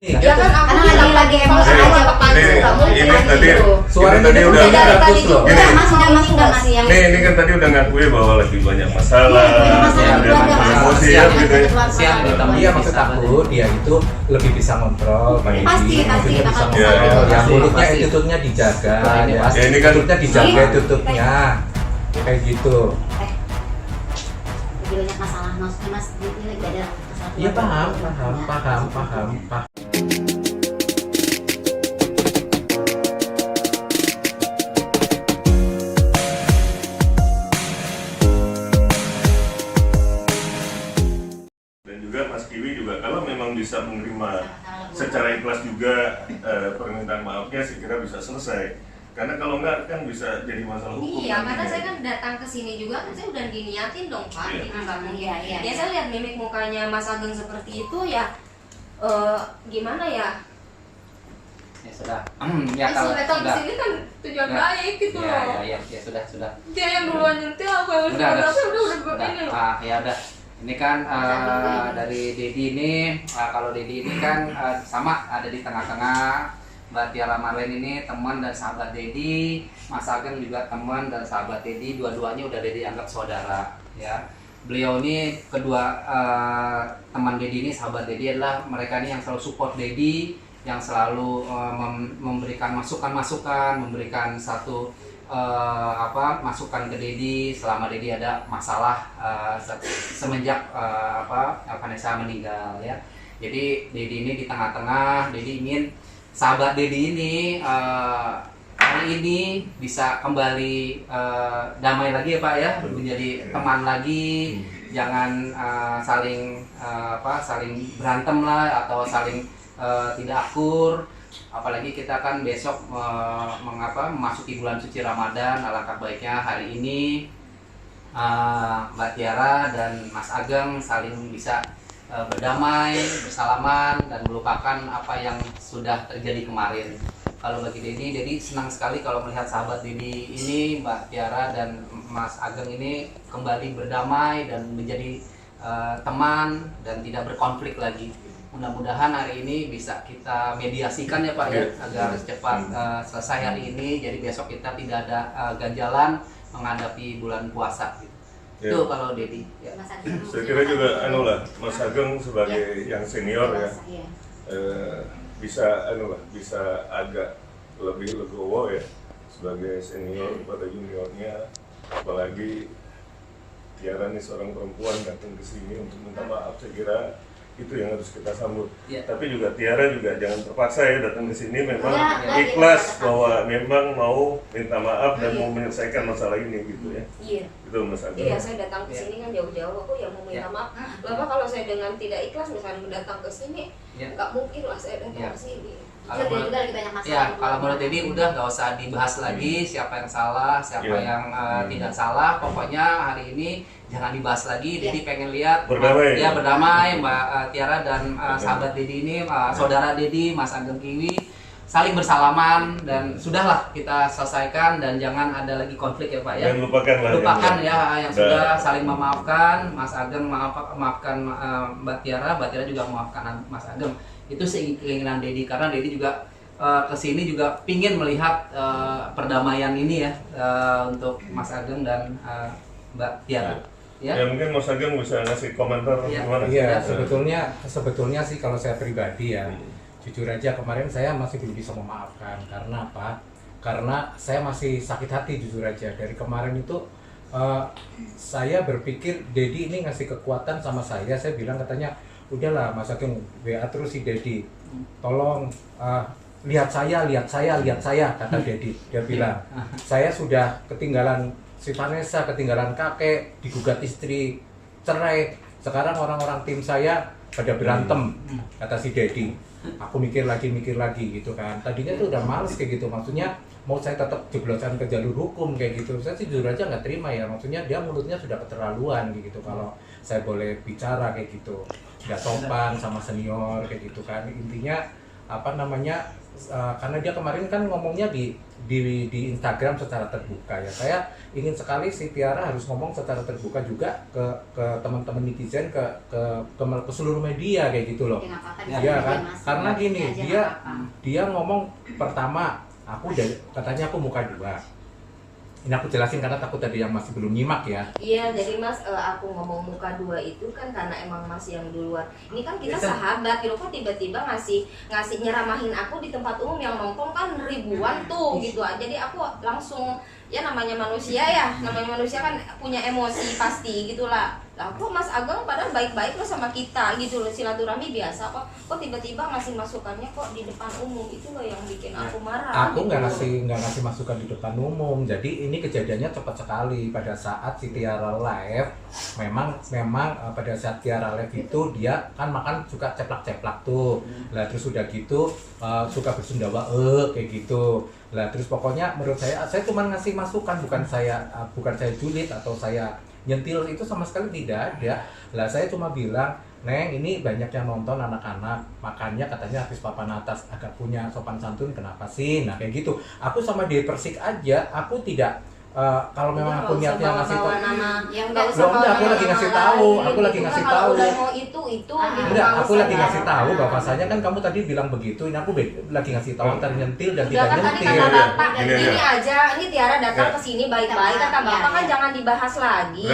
Ya kan aku lagi emosi aja Pak. Ini tadi suaranya tadi udah bagus loh. Udah masih enggak sih yang ini kan tadi udah ngakui bahwa lagi banyak masalah, emosi ya gitu ya. Iya, maksud aku dia itu lebih bisa kontrol, Pasti bisa bakal kontrol. bisa. Yang mulutnya attitude-nya dijaga, Ya, ini kan attitude-nya dijaga, attitude-nya kayak gitu. Lagi banyak masalah, maksudnya Mas ini lagi ada masalah. Iya paham. Dan juga Mas Kiwi juga kalau memang bisa menerima secara ikhlas juga permintaan maafnya, saya kira bisa selesai. Karena kalau enggak kan bisa jadi masalah hukum. Iya, karena saya kan datang ke sini juga kan saya udah diniatin dong Pak. Iya. Gitu kan. Iya. Ya saya lihat mimik mukanya Mas Ageng seperti itu ya gimana ya? Ya sudah. Ya Kalau kalau datang ke sudah. sini kan tujuan Ya. baik gitu loh. Ya sudah. Dia yang duluan nyentil aku yang Udah ini loh. ya udah. Ini kan dari Dedi ini, kalau Dedi ini kan sama ada di tengah-tengah. Mbak Tiara Marlen ini teman dan sahabat Dedi, Mas Ageng juga teman dan sahabat Dedi, dua-duanya udah Dedi anggap saudara, ya. Beliau ini kedua teman Dedi ini, sahabat Dedi adalah mereka ini yang selalu support Dedi, yang selalu memberikan masukan-masukan, memberikan satu masukan ke Dedi selama Dedi ada masalah semenjak Vanessa meninggal, ya. Jadi Dedi ini di tengah-tengah, Dedi ingin sahabat Dedi ini hari ini bisa kembali damai lagi ya Pak ya, menjadi teman lagi, jangan saling berantem lah atau saling tidak akur. Apalagi kita kan besok memasuki bulan suci Ramadan, alangkah baiknya hari ini Mbak Tiara dan Mas Ageng saling bisa berdamai, bersalaman, dan melupakan apa yang sudah terjadi kemarin. Kalau bagi Dedi senang sekali kalau melihat sahabat Dedi ini, Mbak Tiara dan Mas Ageng ini kembali berdamai dan menjadi teman dan tidak berkonflik lagi. Mudah-mudahan hari ini bisa kita mediasikan ya Pak ya, agar cepat selesai hari ini. Jadi besok kita tidak ada ganjalan menghadapi bulan puasa. Itu kalau Dedi. Ya. Saya kira juga Mas Ageng sebagai yang senior ya, bisa agak lebih legowo ya sebagai senior pada juniornya. Apalagi Tiara ini seorang perempuan datang ke sini untuk minta maaf, saya kira itu yang harus kita sambut. Ya. Tapi juga Tiara juga jangan terpaksa ya datang ke sini, memang Ya, ikhlas bahwa memang mau minta maaf dan mau menyelesaikan masalah ini gitu ya. Iya. Itu Mas Ageng. Iya, saya datang ke sini kan jauh-jauh aku yang mau minta maaf. Lalu kalau saya dengan tidak ikhlas misalnya datang ke sini, nggak mungkin lah saya datang ke sini. Kalau Dia juga lagi banyak masalah. ya, kalau menurut Dedi udah nggak usah dibahas lagi siapa yang salah, siapa yang tidak salah. Pokoknya hari ini jangan dibahas lagi. Dedi pengen lihat Berdamai. ya berdamai Mbak Tiara dan sahabat Dedi ini, saudara Dedi, Mas Ageng Kiwi saling bersalaman dan sudahlah kita selesaikan dan jangan ada lagi konflik ya Pak ya. Dan lupakan Ya yang sudah saling memaafkan. Mas Ageng maafkan Mbak Tiara juga memaafkan Mas Ageng. Itu keinginan Dedi karena Dedi juga kesini juga pingin melihat perdamaian ini ya untuk Mas Ageng dan Mbak Tiara. Ya. Ya mungkin Mas Ageng bisa ngasih komentar gimana? Iya, sebetulnya sih kalau saya pribadi ya, jujur aja kemarin saya masih belum bisa memaafkan. Karena apa? Karena saya masih sakit hati jujur aja. Dari kemarin itu saya berpikir Dedi ini ngasih kekuatan sama saya bilang katanya, udahlah Mas Ageng WA terus si Dedi, tolong lihat saya kata Dedi. Dia bilang, saya sudah ketinggalan si Vanessa, ketinggalan kakek, digugat istri, cerai. Sekarang orang-orang tim saya pada berantem, kata si Dedi. Aku mikir lagi gitu kan. Tadinya tuh udah males kayak gitu, maksudnya mau saya tetap jeblosan ke jalur hukum kayak gitu. Saya sih jujur aja nggak terima ya, maksudnya dia mulutnya sudah keterlaluan gitu. Kalau saya boleh bicara kayak gitu, nggak sopan sama senior kayak gitu kan. Intinya apa namanya, karena dia kemarin kan ngomongnya di Instagram secara terbuka ya. Saya ingin sekali si Tiara harus ngomong secara terbuka juga ke teman-teman netizen, ke seluruh media kayak gitu loh. Iya kan? Karena gini, dia ngomong pertama, katanya aku muka dua. Ini aku jelasin karena takut tadi yang masih belum nyimak ya. Iya, jadi Mas, aku ngomong muka dua itu kan karena emang Mas yang duluan. Ini kan kita sahabat, gitu kok tiba-tiba ngasih nyeramahin aku di tempat umum yang nongkrong kan ribuan tuh gitu. Jadi aku langsung, ya namanya manusia kan punya emosi pasti gitulah. Lah kok Mas Ageng padahal baik-baik loh sama kita gitu loh, silaturahmi biasa kok tiba-tiba ngasih masukannya kok di depan umum, itu loh yang bikin aku marah. Aku gitu. nggak ngasih masukan di depan umum. Jadi ini kejadiannya cepat sekali pada saat si Tiara live. Memang pada saat Tiara live itu dia kan makan suka ceplak-ceplak tuh. Lah terus udah gitu suka bersendawa kayak gitu. Lah terus pokoknya menurut saya cuma ngasih masukan, bukan saya julid atau saya nyentil, itu sama sekali tidak ada. Lah saya cuma bilang, Neng, ini banyak yang nonton anak-anak, makanya katanya habis papan atas agak punya sopan santun, kenapa sih? Nah kayak gitu. Aku sama dia persik aja, aku tidak kalau memang aku niatnya ngasih tahu, aku lagi ngasih tahu, aku lagi ngasih tahu. Enggak, aku lagi ngasih tahu bahwasanya kan kamu tadi bilang begitu, ini aku lagi ngasih tahu antara nyentil dan tidak nyentil. Ini aja, ini Tiara datang ke sini baik-baik, kata Bapak kan jangan dibahas lagi.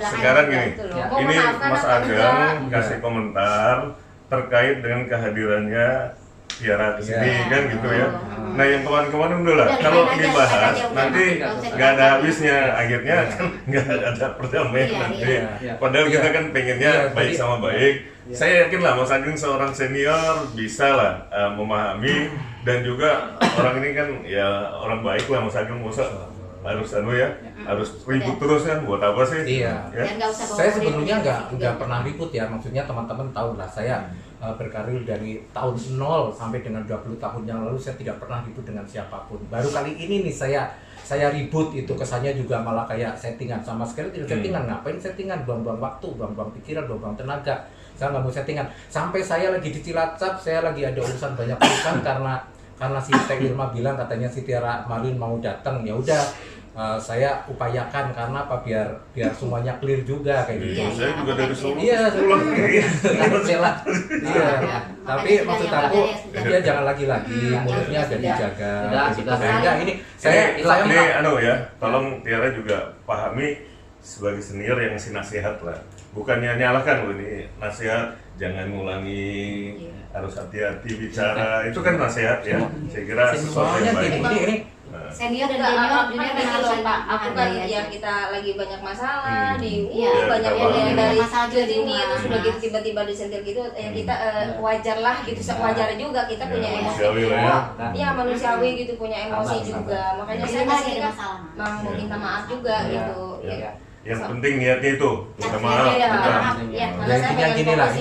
Sekarang gini, ini Mas Ageng kasih komentar terkait dengan kehadirannya Tiara di sini kan gitu ya. Nah yang kemarin-kemarin udah lah, kalau dibahas nanti nggak ada habisnya, akhirnya kan nggak ada perdamaian nanti. Padahal kita kan pengennya baik sama baik. Saya yakin lah Mas Ageng seorang senior bisa lah memahami, dan juga orang ini kan ya orang baik lah Mas Ageng, harus ribut terus kan, buat apa sih? Iya. Ya? Saya sebelumnya nggak pernah ribut ya, maksudnya teman-teman tahu lah saya berkarir dari tahun 0 sampai dengan 20 tahun yang lalu saya tidak pernah ribut dengan siapapun. Baru kali ini nih saya ribut, itu kesannya juga malah kayak settingan, sama sekali tidak settingan. Ngapain settingan? Buang-buang waktu, buang-buang pikiran, buang-buang tenaga. Saya nggak mau settingan. Sampai saya lagi di Cilacap, saya lagi ada urusan banyak urusan karena si Teh Irma bilang katanya si Tiara Marin mau datang, ya udah saya upayakan karena apa, biar semuanya clear juga kayak gitu. Saya juga dari Solo. Iya. Tapi maksud aku dia jangan lagi-lagi, mulutnya ada dijaga. Nah, ini saya tolong Tiara juga pahami sebagai senior yang ngasih nasihat lah. Bukannya nyalahkan loh, ini nasihat, jangan ngulangi, harus hati-hati bicara, itu kan nasihat ya. Saya kira sesuatu yang baik. Senior dan junior kan harus Pak, aku kan ya kita lagi banyak masalah banyak yang dari ini itu sudah gitu tiba-tiba disentil gitu, yang kita wajar lah gitu, wajar juga kita punya emosi. Ya manusiawi gitu, punya emosi juga. Makanya saya kesini kan mau minta maaf juga gitu. Yang penting niatnya itu, minta maaf. Ya intinya gini lah,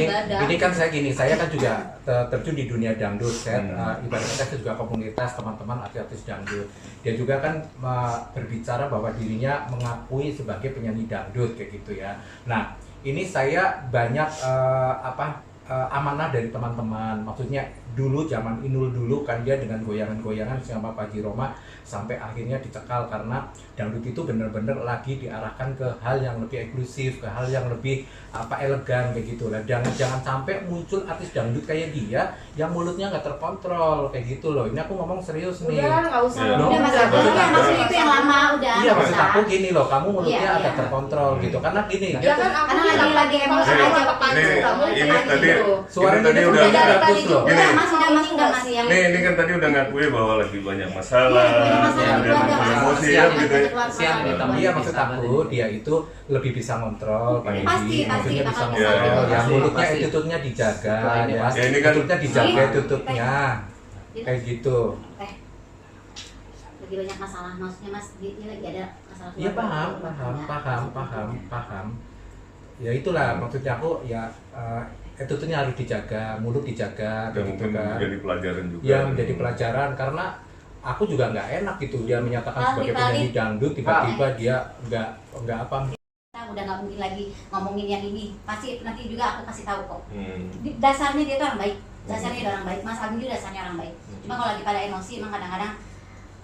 ini kan saya kan juga terjun di dunia dangdut. Saya ibaratnya saya juga komunitas teman-teman artis dangdut. Dia juga kan berbicara bahwa dirinya mengakui sebagai penyanyi dangdut kayak gitu ya. Nah ini saya banyak amanah dari teman-teman, maksudnya dulu zaman Inul dulu kan dia dengan goyangan-goyangan sama Pak Haji Roma sampai akhirnya dicekal karena dangdut itu benar-benar lagi diarahkan ke hal yang lebih eksklusif, ke hal yang lebih elegan kayak gitu lah. Jangan sampai muncul artis dangdut kayak dia yang mulutnya nggak terkontrol kayak gitu loh. Ini aku ngomong serius nih. Udah nggak usah. Maksudnya itu yang lama udah. Iya, maksud aku gini loh, kamu mulutnya agak terkontrol gitu karena gini. Ya kan aku lagi emosi aja ini tadi suaranya tadi udah bagus loh. Ini kan tadi udah ngakui bahwa lagi banyak masalah, kemudian emosi ya gitu. Iya, maksud aku dia itu lebih bisa ngontrol, maksudnya bisa ngontrol. Ya mulutnya attitude-nya dijaga, ya. Ini kan attitude-nya dijaga, attitude-nya kayak gitu. Lagi banyak masalah, maksudnya Mas, ini lagi ada masalah. Iya paham. Ya itulah maksudnya aku ya. Attitude-nya harus dijaga, mulut dijaga, dan gitu mungkin kan. menjadi pelajaran juga. Ya menjadi pelajaran, karena aku juga nggak enak gitu dia menyatakan sebagai penyanyi dangdut tiba-tiba dia nggak apa. Udah nggak mungkin lagi ngomongin yang ini, pasti nanti juga aku kasih tahu kok. Dasarnya dia tuh orang baik. Dasarnya dia orang baik, Mas Agung juga dasarnya orang baik. Cuma kalau lagi pada emosi emang kadang-kadang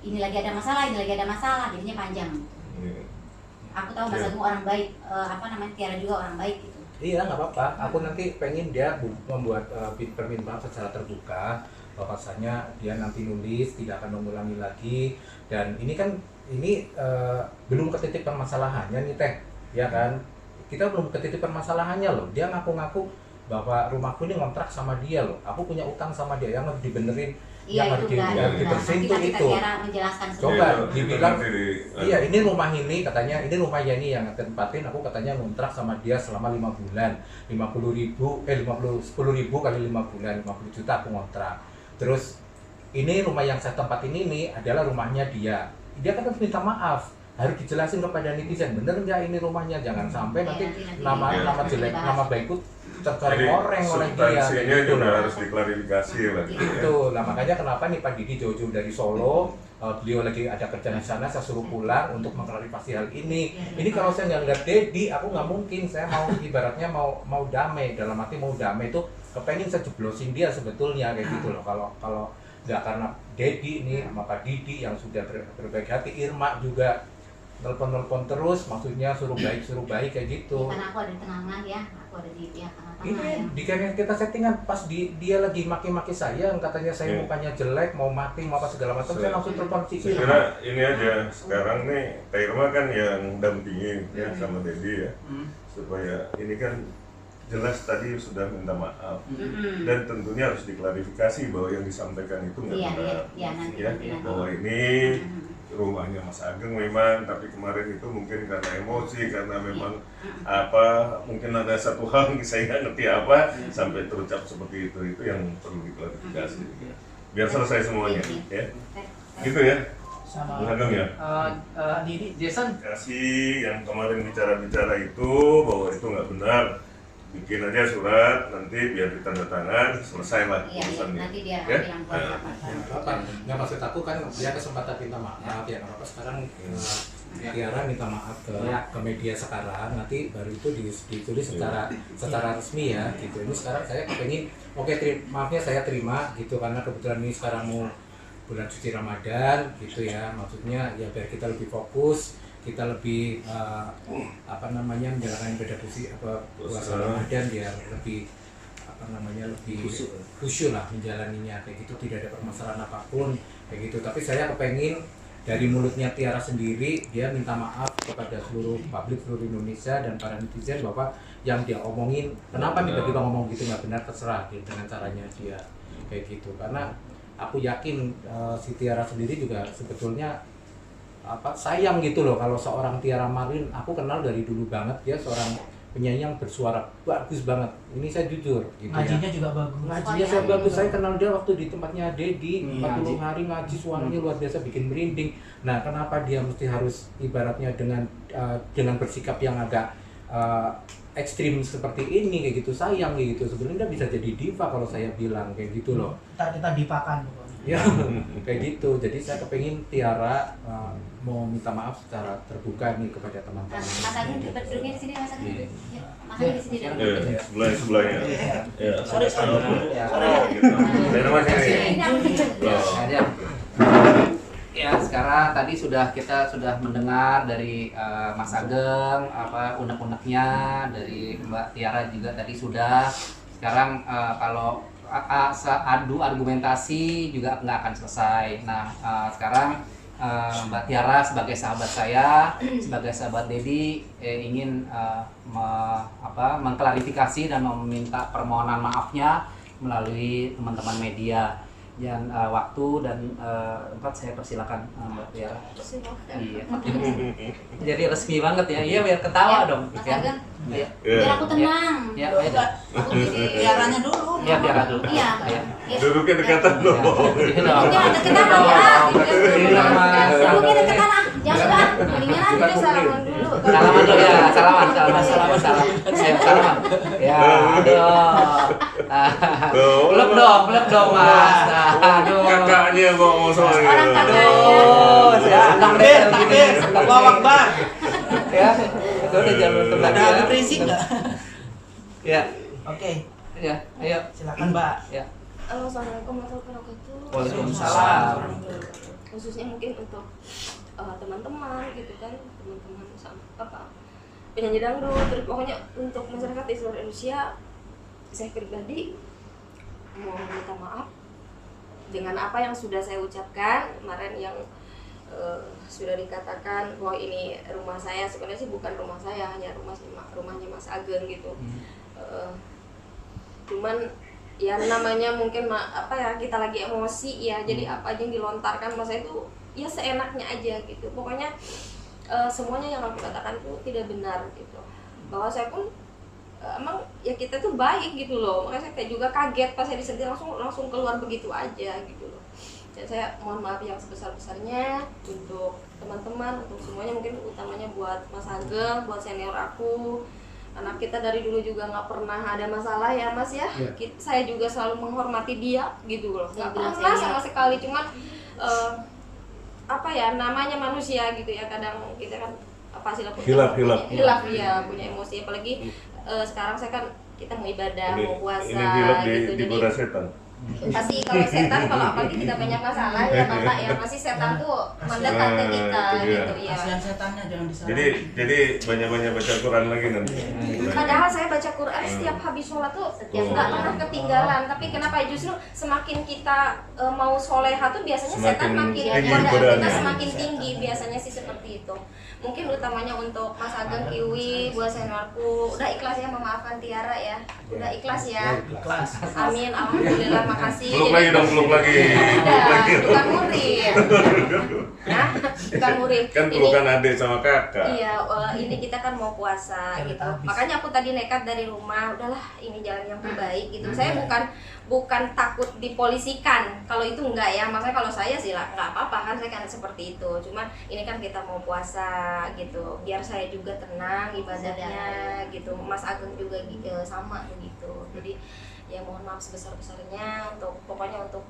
ini lagi ada masalah, jadinya panjang. Aku tahu Mas Agung orang baik, Tiara juga orang baik gitu. Iya, nggak apa-apa. Aku nanti pengen dia membuat permintaan maaf secara terbuka. Bahwasanya dia nanti nulis tidak akan mengulangi lagi. Dan ini kan belum ke titik permasalahannya nih Teh, ya kan? Kita belum ke titik permasalahannya loh. Dia ngaku-ngaku bahwa rumahku ini ngontrak sama dia loh. Aku punya utang sama dia, yang harus dibenerin. Iya itu enggak. Dibersihin Nanti itu. Tiara menjelaskan semua. Coba dibilang, iya ini rumah ini katanya, ini rumah Yani yang tempatin, aku katanya ngontrak sama dia selama 5 bulan, 10.000 kali 5 bulan, 50 juta aku ngontrak. Terus ini rumah yang saya tempatin ini adalah rumahnya dia. Dia kan harus minta maaf, harus dijelasin kepada netizen, bener nggak ini rumahnya, jangan sampai nanti nama jelek, nama baikku tercoreng-coreng oleh dia. Substansinya juga harus diklarifikasi lagi. Itu, nah makanya kenapa nih Pak Didi jauh-jauh dari Solo, beliau lagi ada kerja di sana, saya suruh pulang untuk mengklarifikasi hal ini. Ini kalau saya nggak ngeliat Dedi, aku nggak mungkin. Saya mau ibaratnya mau damai, dalam arti mau damai itu kepengen saya jeblosin dia sebetulnya kayak gitu loh. Kalau nggak karena Dedi nih sama Pak Didi yang sudah berbaik hati, Irma juga telepon terus, maksudnya suruh baik kayak gitu. Karena aku ada di tengah-tengah ya, aku ada di pihak tengah-tengah. Ini di kita settingan pas dia lagi maki-maki saya, katanya saya mukanya jelek, mau mati, mau apa segala macam, saya langsung telepon si Saya kira ini aja, sekarang nih Teh Irma kan yang dampingin ya sama Dedi ya, supaya ini kan jelas tadi sudah minta maaf dan tentunya harus diklarifikasi bahwa yang disampaikan itu nggak benar, nanti. bahwa ini rumahnya Mas Ageng memang, tapi kemarin itu mungkin karena emosi, karena memang mungkin ada satu hal saya nggak ngerti apa sampai terucap seperti itu yang perlu diklarifikasi biar selesai semuanya ya, gitu ya sama Mas Ageng ya. Didi, Jason. Kasih yang kemarin bicara itu bahwa itu nggak benar, bikin aja surat nanti biar ditandatangan selesai lah urusannya. Nanti dia Ya? yang buat apa. Nggak, maksud aku kan dia kesempatan minta maaf ya, apa sekarang Tiara minta maaf ke media sekarang, nanti baru itu ditulis secara resmi ya gitu. Ini sekarang saya kepengen maafnya saya terima gitu, karena kebetulan ini sekarang mau bulan suci Ramadan gitu ya, maksudnya ya biar kita lebih fokus, kita lebih menjalankan ibadah puasa Ramadan biar lebih lebih khusyuk lah menjalaninya kayak gitu, tidak ada permasalahan apapun kayak gitu. Tapi saya kepengen dari mulutnya Tiara sendiri, dia minta maaf kepada seluruh publik seluruh Indonesia dan para netizen bahwa yang dia omongin, kenapa nih tiba-tiba ngomong gitu nggak benar, terserah gitu, dengan caranya dia kayak gitu. Karena aku yakin si Tiara sendiri juga sebetulnya sayang gitu loh kalau seorang Tiara Marin, aku kenal dari dulu banget, dia seorang penyanyi yang bersuara bagus banget, ini saya jujur gitu. Ngajinya juga bagus. Ngajinya saya bagus, saya kenal dia waktu di tempatnya Dedi, 40 hari ngaji, suaranya luar biasa, bikin merinding. Nah kenapa dia mesti harus ibaratnya dengan bersikap yang agak ekstrim seperti ini kayak gitu, sayang kayak gitu. Sebenarnya bisa jadi diva kalau saya bilang kayak gitu loh. Kita dipakan pokoknya. Ya kayak gitu. Jadi saya kepengin Tiara mau minta maaf secara terbuka nih kepada teman-teman. Mas Agung duduknya di sini, Mas Agung. Mas Agung di sini dulu. Sebelahnya. Ya. Sorry. Ya, sekarang tadi kita sudah mendengar dari Mas Ageng unek-uneknya, dari Mbak Tiara juga tadi sudah. Sekarang kalau adu argumentasi juga nggak akan selesai. Nah, sekarang Mbak Tiara sebagai sahabat saya, sebagai sahabat Dedi, ingin mengklarifikasi dan meminta permohonan maafnya melalui teman-teman media. Dan waktu dan tempat saya persilakan Mbak Tiara. Iya. Jadi resmi banget ya. Iya, biar ketawa Ya, dong. Mas Ya. Ageng. Iya. Biar aku tenang. Ya, ayo. Aku jadi Tiaranya dulu. Iya, Tiara dulu. Iya. Iya. Duduknya dekatan loh. Ini dong. Ya, deketan lah. Ini dong, Mas. Duduknya deketan lah. Jangan sudah. Mendingan Kita salaman dulu. Salaman dulu ya, salaman. Ayo, salaman. Ya, aduh. Peluk dong, Mas. Aduh. Kakaknya kok mau soal Orang gitu. kakak. Aduh, saya Takbir, Allahu Akbar. Ya, itu udah jam untuk Ada Habib Rizik nggak? Ya, Oke, ya, ayo. silakan Mbak. Ya. Halo, assalamualaikum warahmatullahi wabarakatuh. Waalaikumsalam. Khususnya mungkin untuk teman-teman gitu kan, teman-teman sama apa penyanyi dangdut, terus pokoknya untuk masyarakat di seluruh Indonesia, saya pribadi mau minta maaf dengan apa yang sudah saya ucapkan kemarin yang sudah dikatakan bahwa ini rumah saya. Sebenarnya sih bukan rumah saya, hanya rumahnya Mas Ageng gitu. Cuman ya namanya mungkin apa ya, kita lagi emosi ya, jadi apa aja yang dilontarkan Mas saya itu ya seenaknya aja gitu. Pokoknya semuanya yang aku katakan itu tidak benar gitu. Bahwa saya pun emang ya kita tuh baik gitu loh. Makanya saya juga kaget pas saya disentil langsung keluar begitu aja gitu loh. Dan saya mohon maaf yang sebesar-besarnya untuk teman-teman, untuk semuanya, mungkin utamanya buat Mas Ageng, buat senior aku. Karena kita dari dulu juga nggak pernah ada masalah ya Mas ya. Saya juga selalu menghormati dia gitu loh. Nggak pernah sama sekali, cuman apa ya, namanya manusia gitu ya, kadang kita kan pasti hilaf ya, punya emosi. Apalagi sekarang saya kan kita mau ibadah, mau puasa ini hilaf gitu, di bola setan. Pasti kalau setan, kalau apalagi kita banyak masalah ya Bapak ya, pasti setan tuh mendekat ke kita gitu ya. Kasihan setannya, jangan disalahkan. Jadi banyak-banyak baca Quran lagi nanti. Padahal saya baca Quran setiap habis sholat tuh nggak pernah ketinggalan. Tapi kenapa justru semakin kita mau soleha tuh biasanya setan makin godaan kita semakin tinggi, biasanya sih seperti itu. Mungkin utamanya untuk Mas Ageng, Kiwi, buat seniorku, udah ikhlas ya memaafkan Tiara ya, udah ikhlas ya. Ikhlas. Amin, alhamdulillah, makasih. Peluk lagi dong, peluk lagi. Bukan murid. Nah, bukan murid. Kan pelukan adik sama kakak. Iya, ini kita kan mau puasa Ya, gitu. habis. Makanya aku tadi nekat dari rumah, udahlah ini jalan yang terbaik gitu. Saya bukan takut dipolisikan. Kalau itu enggak ya. Maksudnya kalau saya sih lah enggak apa-apa kan, saya kan seperti itu. Cuman ini kan kita mau puasa gitu. Biar saya juga tenang ibadahnya gitu. Mas Ageng juga sama begitu. Jadi ya mohon maaf sebesar-besarnya untuk pokoknya untuk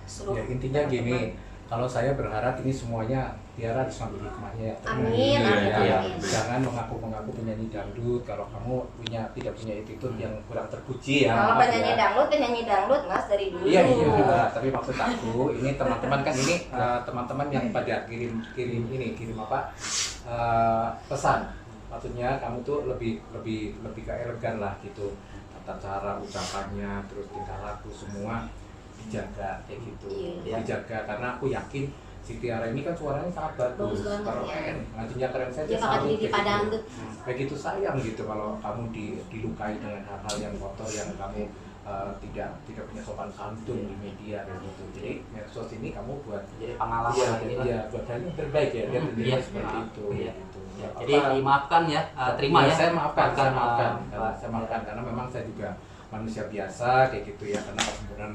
seluruh Ya, intinya teman-teman. gini, kalau saya berharap ini semuanya Tiara harus ngambil hikmahnya ya. Amin, Ya, amin, ya. amin. Jangan mengaku penyanyi dangdut kalau kamu tidak punya attitude yang kurang terpuji ya. Kalau maaf penyanyi ya. dangdut Mas dari dulu. Iya, tapi maksud aku ini teman-teman kan ini teman-teman yang pada kirim apa pesan. Maksudnya kamu tuh lebih ke elegan lah gitu. Tata cara ucapannya, terus tingkah laku semua dijaga kayak gitu. Iya. Dijaga karena aku yakin si Tiara ini kan suaranya sangat bagus. Bagus banget, Kalau ya. keren, ngajinya keren saja. Dia bakal jadi di Padang tuh. Begitu sayang gitu kalau kamu dilukai dengan hal-hal yang kotor yang kamu tidak punya sopan santun di media kayak gitu. Jadi medsos ini kamu buat Jadi pengalaman gitu. ya buat hal yang terbaik ya, dan Iya, seperti itu. iya. Gitu. Ya, Apa- jadi dimaafkan ya, terima ya. Saya maafkan, Maafkan, saya maafkan karena memang saya juga manusia biasa kayak gitu ya, karena kesempurnaan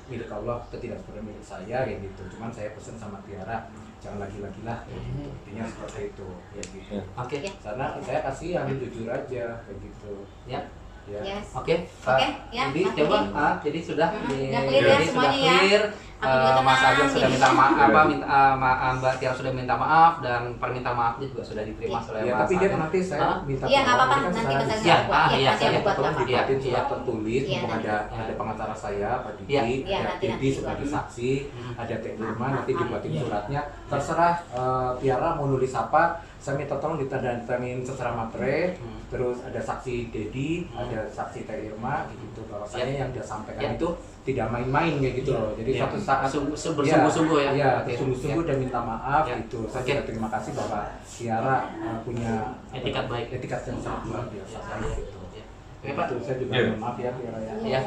milik Allah, ketidaksempurnaan milik saya kayak gitu. Cuman saya pesan sama Tiara, jangan lagi-lagi lah kayak gitu. Intinya seperti itu ya gitu. Oke. Karena saya kasihan, jujur aja kayak gitu. Ya. Ya. Yes. Oke, ya, jadi Mas coba, Didi. jadi sudah Udah clear ya jadi semuanya sudah ya. clear. Aku juga Mas tenang, Ageng sudah jadi. minta maaf, Mbak Tiara sudah minta maaf, dan permintaan maafnya juga sudah diterima oleh Ya, Mas tapi dia Ageng. nanti saya minta Iya, nggak apa-apa, ini kan nanti saya- pesan Iya, aku. iya, Nanti saya aku buat tolong gampang. dibuatin Iya, surat iya. tertulis, Iya, mumpung nanti. ada pengacara saya, Pak Didi, Iya. Iya, ada nanti Didi sebagai dibuatin. saksi, ada Teh Irma, nanti dibuatin Iya. suratnya. Terserah Tiara mau nulis apa, saya minta tolong ditandatanganin secara materai. Terus ada saksi Dedi, ada saksi Teh Irma, gitu. Kalau saya yang dia sampaikan Iya. itu tidak main-main kayak gitu loh. Jadi Iya. suatu saat Bersungguh-sungguh ya. Iya, Oke. sungguh-sungguh dan minta maaf Ya. gitu. Saya Oke. juga terima kasih bahwa Tiara punya Etikat baik. etikat yang sangat luar biasa gitu. Oke, Pak. Itu saya juga Iya. mohon maaf ya Tiara ya. Iya.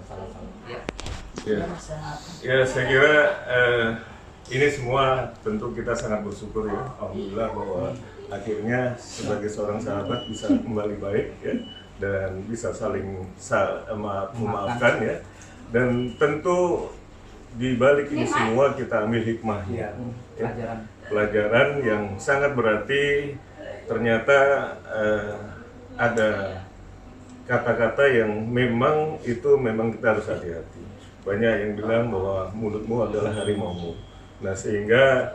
Salah-salah. Ya. Ya. Ya, saya kira ini semua tentu kita sangat bersyukur ya, alhamdulillah bahwa akhirnya sebagai seorang sahabat bisa kembali baik ya, dan bisa saling memaafkan ya, dan tentu di balik ini semua kita ambil hikmahnya, Iya. ya. Pelajaran yang sangat berarti. Ternyata ada kata-kata yang memang kita harus hati-hati. Banyak yang bilang bahwa mulutmu adalah harimaumu. Nah, sehingga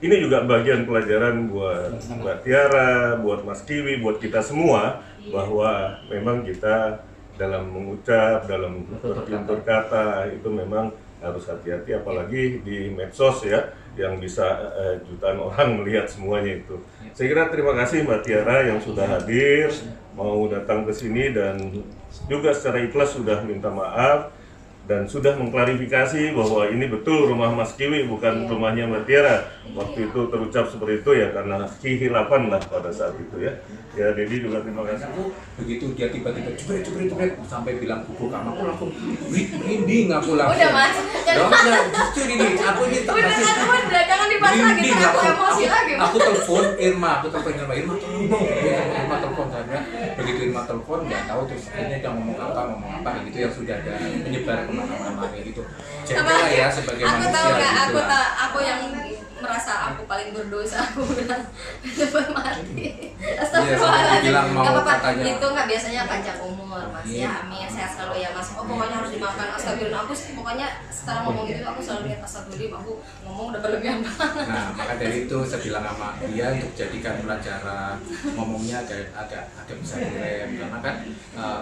ini juga bagian pelajaran buat Mbak Tiara, buat Mas Kiwi, buat kita semua, bahwa memang kita dalam mengucap, dalam Bertutur bertutur kata itu memang harus hati-hati, apalagi di medsos ya, yang bisa jutaan orang melihat semuanya itu. Saya kira terima kasih Mbak Tiara yang sudah hadir, mau datang ke sini dan juga secara ikhlas sudah minta maaf dan sudah mengklarifikasi bahwa ini betul rumah Mas Kiwi, bukan rumahnya Mbak Tiara. Waktu itu terucap seperti itu ya karena kehilapan lah pada saat itu ya. Ya Dedi juga terima kasih. Begitu dia tiba-tiba jebret sampai bilang buku kamu, aku langsung merinding aku langsung. Udah Mas, Ya, justru ini aku ini udah jangan dibahas lagi, merinding aku emosi lagi. Aku telepon Irma tolong dong. Irma telepon saya. Begitu Irma telepon nggak tahu terus akhirnya dia ngomong apa gitu yang sudah ada menyebar kemana-mana kayak gitu. Jadilah ya sebagai aku manusia tahu nggak, gitu lah. aku yang merasa aku paling berdosa, aku bilang cepat mati. Astagfirullahaladzim. bilang mau Nggak apa-apa, katanya. itu nggak biasanya panjang umur Mas. Iya. Ya amin, sehat selalu ya Mas. Oh pokoknya harus dimaafkan, astagfirullah. Aku sih pokoknya setelah ngomong gitu aku selalu lihat astagfirullah, aku ngomong udah berlebihan banget. Nah, maka dari itu saya bilang sama dia untuk jadikan pelajaran, ngomongnya agak bisa direm karena kan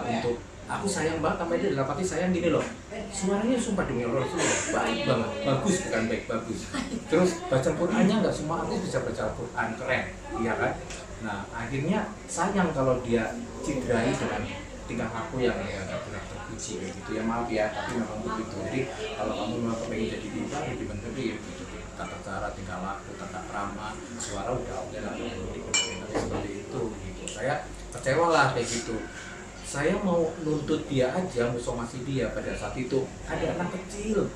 untuk aku sayang banget sama dia, dalam arti sayang gini loh, suaranya sumpah demi Allah baik banget, bagus bukan baik, bagus. Terus baca Qurannya nggak semua artis bisa baca Quran, keren, iya kan? Nah akhirnya sayang kalau dia cederai dengan tingkah laku yang agak kurang terpuji gitu ya, maaf ya, tapi memang begitu. Jadi kalau kamu memang pengen jadi diva, lebih benerin gitu, tata cara, tingkah laku, tata krama, suara udah seperti itu gitu. Saya kecewa lah kayak gitu. Saya mau nuntut dia aja, mau somasi dia pada saat itu ada anak kecil,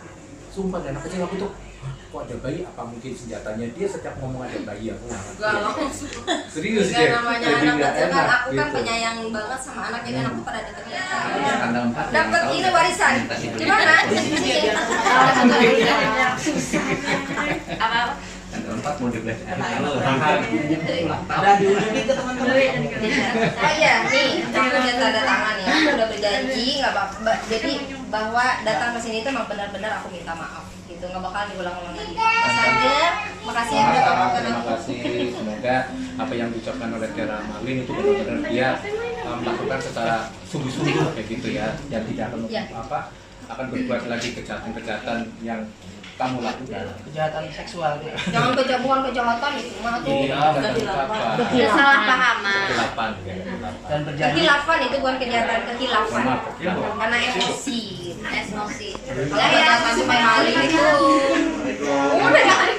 sumpah ada anak kecil, aku tuh "Hah, kok ada bayi, apa mungkin senjatanya dia setiap ngomong ada bayi, aku nggak ngerti." Gak Serius Enggak, deh, namanya jadi anak nggak kecil kan, enak aku kan gitu. penyayang banget sama anaknya kan, aku pada dekatnya Tanggal 4 dapat ini warisan gimana? Apa? Tanggal 4 mau dibeli. Ada diunjungi ke teman-teman. Oh iya, nih aku udah tanda tangan ya, aku udah berjanji nggak jadi bahwa datang ke sini itu memang benar-benar aku minta maaf gitu, nggak bakal diulang-ulang lagi. Mas Ageng, makasih ya udah maafkan Terima aku. kasih, semoga apa yang diucapkan oleh Tiara Malin itu benar-benar dia melakukan secara sungguh-sungguh kayak gitu ya, dan tidak akan Ya. akan berbuat lagi kejahatan-kejahatan yang kamu lakukan. Kejahatan seksual dia. Jangan kejahatan itu mah tuh Iya, kehilafan. Kesalahpahaman. Kehilafan. Dan berjanji Kehilafan itu bukan kejahatan, kehilafan. Maaf, kehilafan. Karena emosi. Emosi. Kalau kejahatan sampai maling itu udah jangan